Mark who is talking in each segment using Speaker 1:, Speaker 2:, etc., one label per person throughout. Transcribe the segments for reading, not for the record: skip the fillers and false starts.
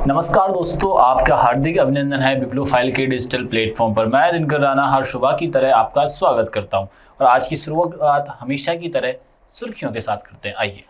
Speaker 1: नमस्कार दोस्तों, आपका हार्दिक अभिनंदन है बिब्लियोफाइल के डिजिटल प्लेटफॉर्म पर। मैं दिनकर राणा हर सुबह की तरह आपका स्वागत करता हूं और आज की शुरुआत हमेशा की तरह सुर्खियों के साथ करते हैं। आइए,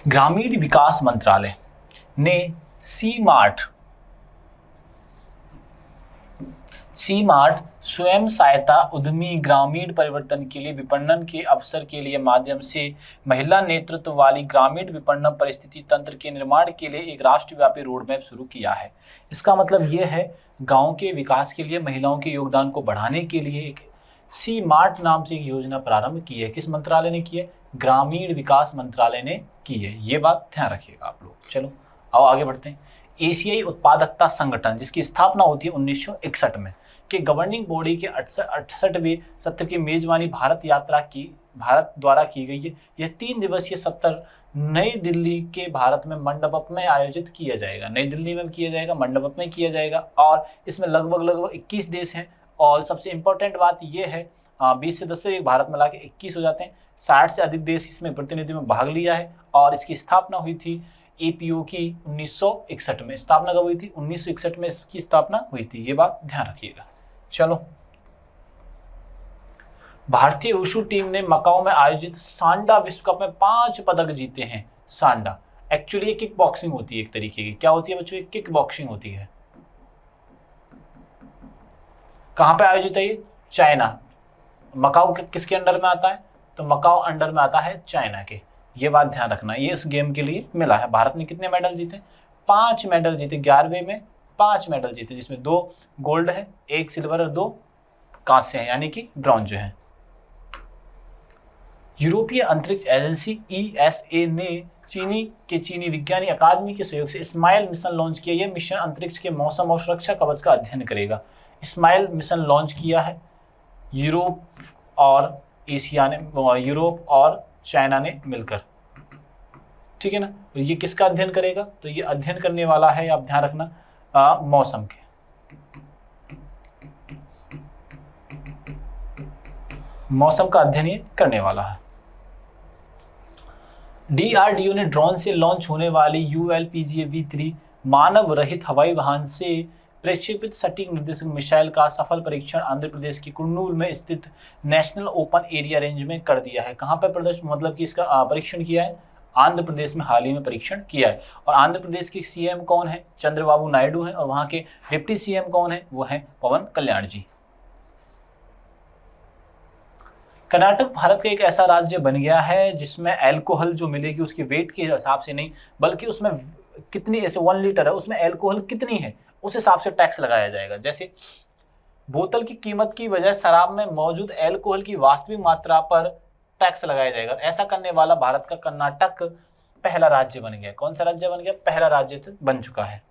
Speaker 1: ग्रामीण विकास मंत्रालय ने सी मार्ट स्वयं सहायता उद्यमी ग्रामीण परिवर्तन के लिए विपणन के अवसर के लिए माध्यम से महिला नेतृत्व वाली ग्रामीण विपणन परिस्थिति तंत्र के निर्माण के लिए एक राष्ट्रव्यापी रोडमैप शुरू किया है। इसका मतलब ये है, गांव के विकास के लिए महिलाओं के योगदान को बढ़ाने के लिए एक सी मार्ट नाम से एक योजना प्रारंभ की है। किस मंत्रालय ने की है? ग्रामीण विकास मंत्रालय ने की है। ये बात ध्यान रखिएगा आप लोग। चलो आओ आगे बढ़ते हैं। एशियाई उत्पादकता संगठन, जिसकी स्थापना होती है 1961 में, के गवर्निंग बॉडी के 68वें सत्र की मेजबानी भारत द्वारा की गई है। यह 3 दिवसीय सत्र नई दिल्ली के भारत में मंडपम में आयोजित किया जाएगा। नई दिल्ली में किया जाएगा, मंडपम में किया जाएगा और इसमें लगभग 21 देश हैं। और सबसे इम्पोर्टेंट बात यह है, 20 से 10 से भारत में लाके 21 हो जाते हैं। 60 से अधिक देश इसमें प्रतिनिधि में भाग लिया है और इसकी स्थापना हुई थी एपीओ की 1961 में। स्थापना कब हुई थी? 1961 में इसकी स्थापना हुई थी। ये बात ध्यान रखिएगा। चलो, भारतीय वुशु टीम ने मकाओ में आयोजित सांडा विश्व कप में 5 पदक जीते हैं। सांडा एक्चुअली किक बॉक्सिंग होती है, एक तरीके की। क्या होती है बच्चों? किक बॉक्सिंग होती है। कहां पे आयोजित है ये? चाइना। मकाओ किसके अंडर में आता है? तो मकाओ अंडर में आता है चाइना के। ये बात ध्यान रखना। ये इस गेम के लिए मिला है। भारत ने कितने मेडल जीते? 5 मेडल जीते। 11वें में 5 मेडल जीते, जिसमें 2 गोल्ड है, 1 सिल्वर और 2 कांस्य है, यानी कि ब्रॉन्ज है। यूरोपीय अंतरिक्ष एजेंसी ईएसए ने चीनी विज्ञानी अकादमी के सहयोग से स्माइल मिशन लॉन्च किया। यह मिशन अंतरिक्ष के मौसम और सुरक्षा कवच का अध्ययन करेगा। स्माइल मिशन लॉन्च किया है यूरोप और चाइना ने मिलकर। ठीक है ना? ये किसका अध्ययन करेगा? तो ये अध्ययन करने वाला है, आप ध्यान रखना, मौसम के। मौसम का अध्ययन ये करने वाला है। डीआरडीओ ने ड्रोन से लॉन्च होने वाली ULPGA-V3 मानव रहित हवाई वाहन से प्रक्षेपित सटीक निर्देशक मिसाइल का सफल परीक्षण आंध्र प्रदेश के कुर्नूल में स्थित नेशनल ओपन एरिया रेंज में कर दिया है। कहां पर प्रदर्शन, मतलब कि इसका परीक्षण किया है? आंध्र प्रदेश में हाल ही में परीक्षण किया है। और आंध्र प्रदेश के सीएम कौन है? चंद्रबाबू नायडू है। और वहां के डिप्टी सीएम कौन है? वो है पवन कल्याण जी। कर्नाटक भारत का एक ऐसा राज्य बन गया है जिसमें अल्कोहल जो मिलेगी उसके वेट के हिसाब से नहीं, बल्कि उसमें कितनी, ऐसे 1 लीटर है, उसमें अल्कोहल कितनी है उस हिसाब से टैक्स लगाया जाएगा। जैसे बोतल की कीमत की बजाय शराब में मौजूद अल्कोहल की वास्तविक मात्रा पर टैक्स लगाया जाएगा। ऐसा करने वाला भारत का कर्नाटक पहला राज्य बन गया। कौन सा राज्य बन गया? पहला राज्य बन चुका है।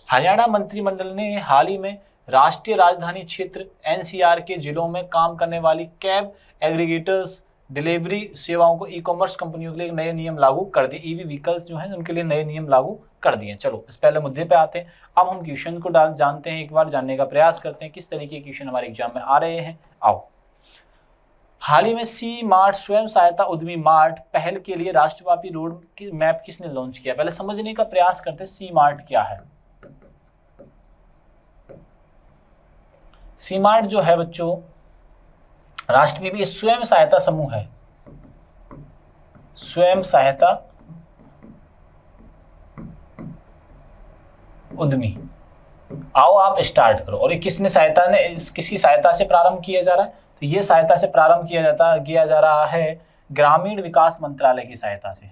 Speaker 1: हरियाणा मंत्रिमंडल ने हाल ही में राष्ट्रीय राजधानी क्षेत्र एनसीआर के जिलों में काम करने वाली कैब एग्रीगेटर्स डिलीवरी सेवाओं को ई-कॉमर्स कंपनियों के लिए नए नियम लागू कर दिए। ईवी व्हीकल्स जो हैं उनके लिए नए नियम लागू कर दिए। चलो इस पहले मुद्दे पे आते हैं। अब हम क्वेश्चन को जानते हैं, एक बार जानने का प्रयास करते हैं किस तरीके के क्वेश्चन हमारे एग्जाम में आ रहे हैं। आओ, हाल ही में सी मार्ट स्वयं सहायता उद्यमी मार्ट पहल के लिए राष्ट्रव्यापी रोड की मैप किसने लॉन्च किया? पहले समझने का प्रयास करते हैं सी मार्ट क्या है। सी मार्ट जो है बच्चों, राष्ट्रव्यापी स्वयं सहायता समूह है। स्वयं सहायता उद्यमी। आओ आप स्टार्ट करो। और ये किसकी सहायता से प्रारंभ किया जा रहा है? तो ये सहायता से प्रारंभ किया जा रहा है ग्रामीण विकास मंत्रालय की सहायता से।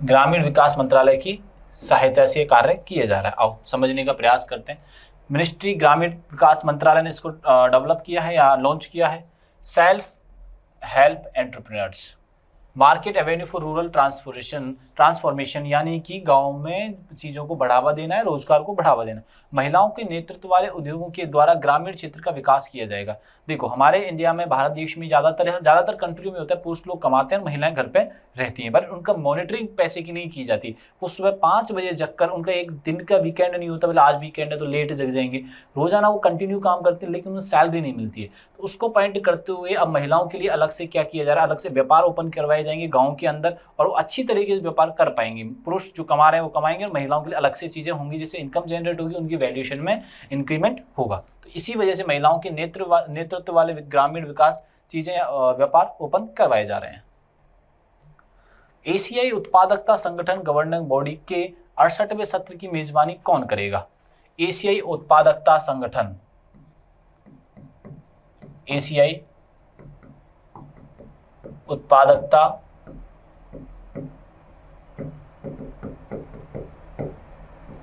Speaker 1: ग्रामीण विकास मंत्रालय की सहायता से कार्य किया जा रहा है। आओ समझने का प्रयास करते हैं। मिनिस्ट्री ग्रामीण विकास मंत्रालय ने इसको डेवलप किया है या लॉन्च किया है। Self help entrepreneurs, market Avenue for rural transformation यानी कि गांव में चीज़ों को बढ़ावा देना है, रोजगार को बढ़ावा देना। महिलाओं के नेतृत्व वाले उद्योगों के द्वारा ग्रामीण क्षेत्र का विकास किया जाएगा। देखो हमारे इंडिया में, भारत देश में ज़्यादातर कंट्रियों में होता है पुरुष लोग कमाते हैं और महिलाएं घर पे रहती हैं, बट उनका मॉनिटरिंग पैसे की नहीं की जाती। वो सुबह 5 बजे जगकर, उनका एक दिन का वीकेंड नहीं होता, बोले आज वीकेंड है तो लेट जग जाएंगे, रोजाना वो कंटिन्यू काम करते हैं लेकिन उन्हें सैलरी नहीं मिलती है। तो उसको पॉइंट करते हुए अब महिलाओं के लिए अलग से क्या किया जा रहा है, अलग से व्यापार ओपन करवाए जाएंगे गाँव के अंदर, और वो अच्छी तरीके से व्यापार कर पाएंगे। पुरुष जो कमा रहे हैं वो कमाएंगे और महिलाओं के लिए अलग से चीज़ें होंगी, जिससे इनकम जनरेट होगी, उनकी वैल्यूएशन में इंक्रीमेंट होगा। तो इसी वजह से महिलाओं के नेतृत्व वाले ग्रामीण विकास चीज़ें व्यापार ओपन करवाए जा रहे हैं। एशियाई उत्पादकता संगठन गवर्निंग बॉडी के 68वें सत्र की मेजबानी कौन करेगा? एशियाई उत्पादकता संगठन, एशियाई उत्पादकता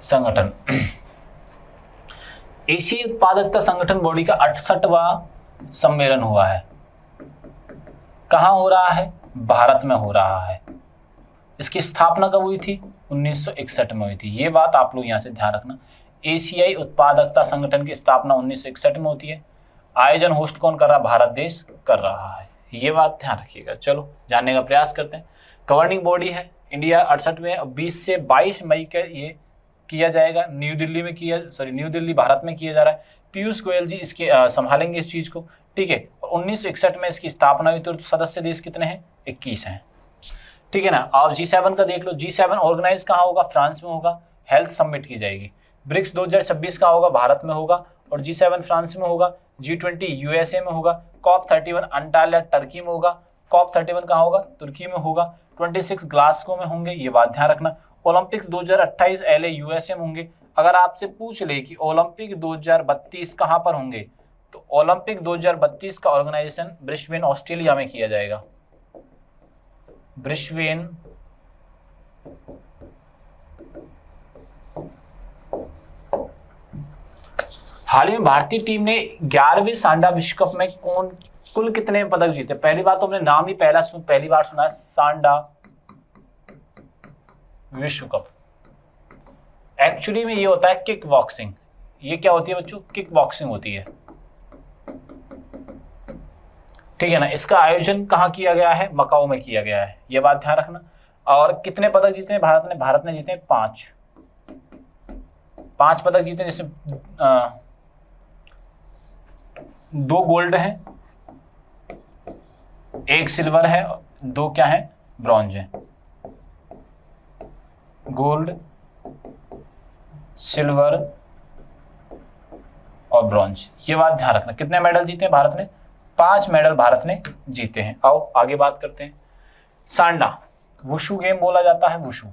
Speaker 1: संगठन, एशियाई उत्पादकता संगठन बॉडी का 68वां सम्मेलन हुआ है। कहां हो रहा है? भारत में हो रहा है। इसकी स्थापना कब हुई थी? 1961 में हुई थी। ये बात आप लोग यहां से ध्यान रखना। एशियाई उत्पादकता संगठन की स्थापना 1961 में होती है। आयोजन होस्ट कौन कर रहा है? भारत देश कर रहा है। ये बात ध्यान रखिएगा। चलो जानने का प्रयास करते हैं। गवर्निंग बॉडी है इंडिया 68वें, 20 से 22 मई के ये किया जाएगा। न्यू दिल्ली भारत में किया जा रहा है। पीयूष गोयल जी इसके संभालेंगे इस चीज़ को, ठीक है। 1961 में इसकी स्थापना हुई। तो सदस्य देश कितने हैं? 21 हैं, ठीक है ना। आप G7 का देख लो। G7 ऑर्गेनाइज कहाँ होगा? फ्रांस में होगा। हेल्थ समिट की जाएगी। ब्रिक्स 2026 का होगा, भारत में होगा और G7 फ्रांस में होगा। G20 USA में होगा। COP31 अंटाल्या टर्की में होगा। COP31 कहाँ होगा? तुर्की में होगा। 26 ग्लासगो में होंगे, ये बात ध्यान रखना। ओलंपिक्स 2028 LA USA में होंगे। अगर आपसे पूछ ले कि ओलंपिक 2032 कहाँ पर होंगे, तो ओलंपिक 2032 का ऑर्गेनाइजेशन ब्रिस्बेन ऑस्ट्रेलिया में किया जाएगा। ब्रिस्बेन हाल ही में भारतीय टीम ने 11वें सांडा विश्व कप में कुल कितने पदक जीते? पहली बात तो हमने नाम ही पहली बार सुना है, सांडा विश्व कप। एक्चुअली में ये होता है किक बॉक्सिंग। ये क्या होती है बच्चों? किक बॉक्सिंग होती है, ठीक है ना। इसका आयोजन कहाँ किया गया है? मकाओ में किया गया है, ये बात ध्यान रखना। और कितने पदक जीते हैं भारत ने? भारत ने जीते 5 पदक जीते, जैसे 2 गोल्ड है, 1 सिल्वर है, 2 क्या है? ब्रॉन्ज है। गोल्ड, सिल्वर और ब्रॉन्ज, ये बात ध्यान रखना। कितने मेडल जीते हैं भारत ने? 5 मेडल भारत ने जीते हैं। आओ आगे बात करते हैं। सांडा वुशु गेम बोला जाता है, वुशु।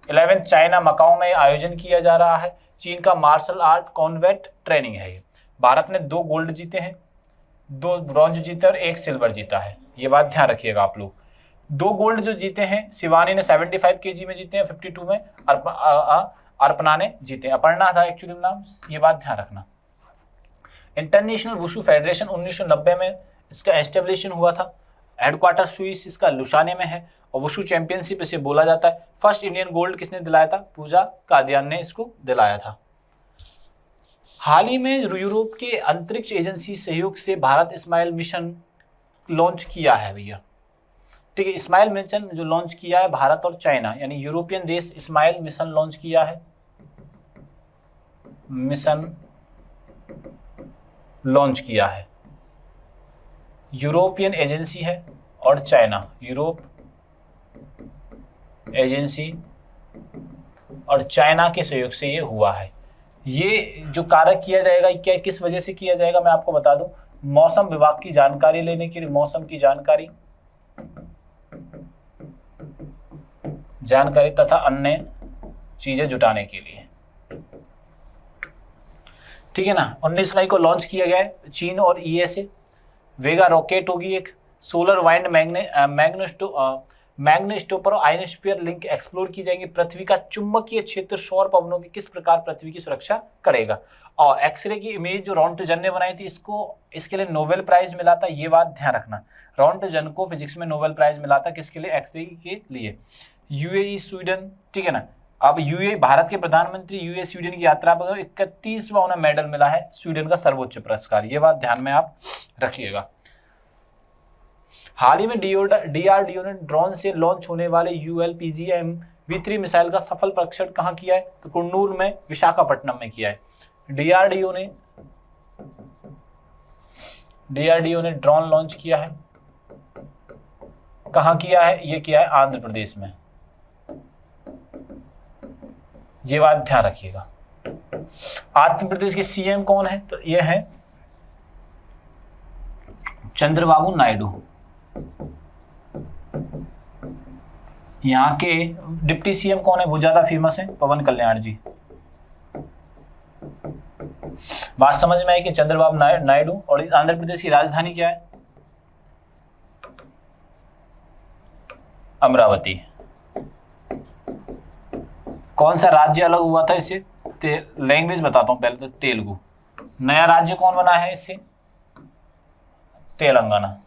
Speaker 1: 11th चाइना मकाओ में आयोजन किया जा रहा है। चीन का मार्शल आर्ट कॉन्वेट ट्रेनिंग है ये। भारत ने 2 गोल्ड जीते हैं, 2 ब्रॉन्ज जीते और 1 सिल्वर जीता है, ये बात ध्यान रखिएगा आप लोग। 2 गोल्ड जो जीते हैं, शिवानी ने 75 kg में जीते हैं, 52 में अर्पणा ने जीते। अपर्णा था एक्चुअली नाम, ये बात ध्यान रखना। इंटरनेशनल वुशु फेडरेशन 1990 में इसका एस्टेब्लिशन हुआ था। हेडक्वार्टर स्विस इसका लुसाने में है और वुशु चैंपियनशिप इसे बोला जाता है। फर्स्ट इंडियन गोल्ड किसने दिलाया था? पूजा कादियान ने इसको दिलाया था। हाल ही में यूरोप के अंतरिक्ष एजेंसी सहयोग से भारत इस्माइल मिशन लॉन्च किया है भैया, ठीक है। इस्माइल मिशन जो लॉन्च किया है भारत और चाइना, यानी यूरोपियन देश इस्माइल मिशन लॉन्च किया है, मिशन लॉन्च किया है। यूरोपियन एजेंसी है और चाइना, यूरोप एजेंसी और चाइना के सहयोग से ये हुआ है। ये जो कार्य किया जाएगा, क्या किस वजह से किया जाएगा मैं आपको बता दूं। मौसम विभाग की जानकारी लेने के लिए, मौसम की जानकारी तथा अन्य चीजें जुटाने के लिए, ठीक है ना। 19 मई को लॉन्च किया गया है चीन और ईएसए। वेगा रॉकेट होगी एक, सोलर वाइंड मैग्नेटोस्फीयर और आयनोस्फीयर लिंक एक्सप्लोर की जाएंगी। पृथ्वी का चुंबकीय क्षेत्र सौर पवनों की किस प्रकार पृथ्वी की सुरक्षा करेगा। और एक्सरे की इमेज जो रॉन्टजन ने बनाई थी, इसके लिए नोबेल प्राइज मिला था, ये बात ध्यान रखना। रॉन्टजन को फिजिक्स में नोबेल प्राइज मिला था, किसके लिए, एक्सरे के लिए। यूएई स्वीडन, ठीक है ना। अब यूए भारत के प्रधानमंत्री यूए स्वीडन की यात्रा पर 31वां उन्हें मेडल मिला है, स्वीडन का सर्वोच्च पुरस्कार, ये बात ध्यान में आप रखिएगा। हाल ही में डीआरडीओ ने ड्रोन से लॉन्च होने वाले ULPGM-V3 मिसाइल का सफल परीक्षण कहाँ किया है, तो कुर्नूल में, विशाखापट्टनम में किया है। डीआरडीओ ने ड्रोन लॉन्च किया है, कहाँ किया है, ये किया है आंध्र प्रदेश में, ये बात ध्यान रखिएगा। आंध्र प्रदेश के सीएम कौन है, तो ये है चंद्रबाबू नायडू। यहाँ के डिप्टी सीएम कौन है, वो ज्यादा फेमस है, पवन कल्याण जी। बात समझ में आई कि चंद्रबाबू नायडू। और इस आंध्र प्रदेश की राजधानी क्या है, अमरावती। कौन सा राज्य अलग हुआ था इससे, लैंग्वेज बताता हूं पहले तो, तेलुगु। नया राज्य कौन बना है इससे, तेलंगाना।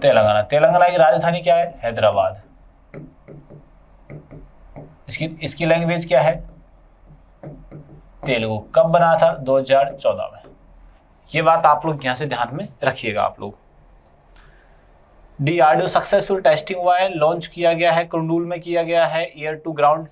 Speaker 1: तेलंगाना की राजधानी क्या है, हैदराबाद। इसकी लैंग्वेज क्या है, तेलुगु। कब बना था, 2014 में। ये बात आप लोग यहां से ध्यान में रखिएगा आप लोग। डीआरडीओ सक्सेसफुल टेस्टिंग हुआ है, लॉन्च किया गया है, कुर्नूल में किया गया है। एयर टू ग्राउंड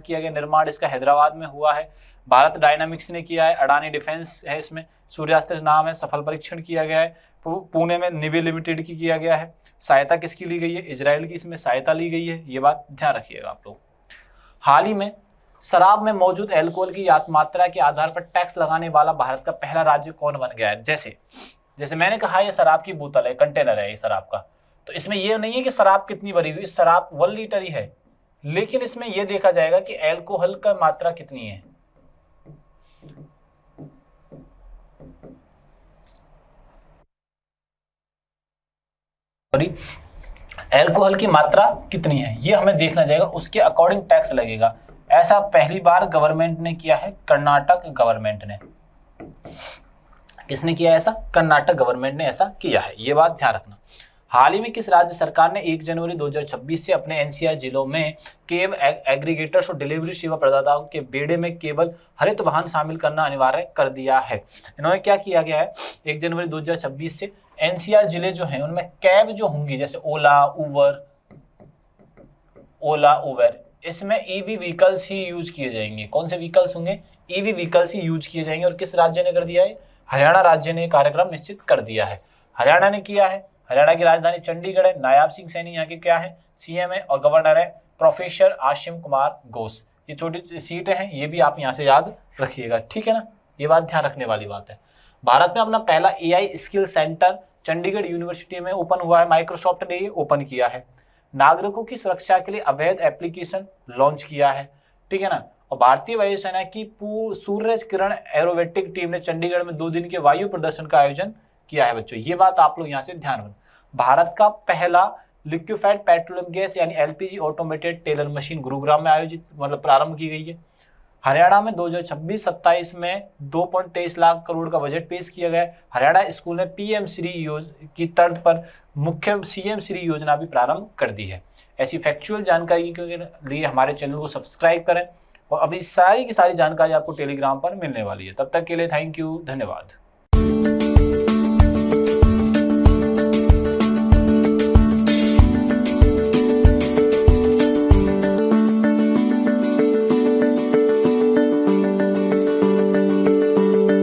Speaker 1: किया गया, निर्माण इसका हैदराबाद में हुआ है। भारत डायनामिक्स ने किया है, अडानी डिफेंस है इसमें, सूर्यास्त्र नाम है, सफल परीक्षण किया गया है। पुणे में निवे लिमिटेड की किया गया है। सहायता किसकी ली गई है, इजराइल की इसमें सहायता ली गई है, ये बात ध्यान रखिएगा आप लोग। हाल ही में शराब में मौजूद अल्कोहल की मात्रा के आधार पर टैक्स लगाने वाला भारत का पहला राज्य कौन बन गया है। जैसे मैंने कहा, ये शराब की बोतल है, कंटेनर है ये शराब का, तो इसमें ये नहीं है कि शराब कितनी भरी हुई, शराब 1 लीटर ही है, लेकिन इसमें यह देखा जाएगा कि अल्कोहल का मात्रा कितनी है। अल्कोहल की मात्रा कितनी है ये हमें देखना जाएगा, उसके अकॉर्डिंग टैक्स लगेगा। ऐसा पहली बार गवर्नमेंट ने किया है, कर्नाटक गवर्नमेंट ने। किसने किया ऐसा, कर्नाटक गवर्नमेंट ने ऐसा किया है, ये बात ध्यान रखना। हाल ही में किस राज्य सरकार ने 1 जनवरी 2026 से अपने एनसीआर जिलों में केव एग्रीगेटर्स और डिलीवरी सेवा प्रदाताओं के बेड़े में केवल हरित वाहन शामिल करना अनिवार्य कर दिया है। इन्होंने क्या किया गया है, 1 जनवरी 2026 से एनसीआर जिले जो हैं उनमें कैब जो होंगी, जैसे ओला उबर, इसमें ईवी व्हीकल्स ही यूज किए जाएंगे। कौन से व्हीकल्स होंगे, ईवी व्हीकल्स ही यूज किए जाएंगे। और किस राज्य ने कर दिया है, हरियाणा राज्य ने कार्यक्रम निश्चित कर दिया है, हरियाणा ने किया है। हरियाणा की राजधानी चंडीगढ़ है। नायाब सिंह सैनी यहाँ के क्या है, सीएम है, और गवर्नर है प्रोफेसर आशिम कुमार घोष। ये छोटी सीटें हैं, ये भी आप यहाँ से याद रखिएगा, ठीक है ना, ये बात ध्यान रखने वाली बात है। भारत में अपना पहला AI skill centre Chandigarh university में ओपन हुआ है, माइक्रोसॉफ्ट ने ये ओपन किया है। नागरिकों की सुरक्षा के लिए अवैध एप्लीकेशन लॉन्च किया है, ठीक है ना। और भारतीय वायुसेना की सूर्य किरण एरोबेटिक टीम ने चंडीगढ़ में 2 दिन के वायु प्रदर्शन का आयोजन किया है बच्चों, ये बात आप लोग यहाँ से ध्यान रखें। भारत का पहला लिक्विफाइड पेट्रोलियम गैस यानी LPG automated teller machine Gurugram में आयोजित प्रारंभ की गई है। हरियाणा में 2026-27 में 2.23 लाख करोड़ का बजट पेश किया गया है। हरियाणा स्कूल ने पीएम श्री की तर्ज पर मुख्य सीएम श्री योजना भी प्रारंभ कर दी है। ऐसी फैक्चुअल जानकारी के लिए हमारे चैनल को सब्सक्राइब करें, और अभी सारी की सारी जानकारी आपको टेलीग्राम पर मिलने वाली है। तब तक के लिए थैंक यू, धन्यवाद।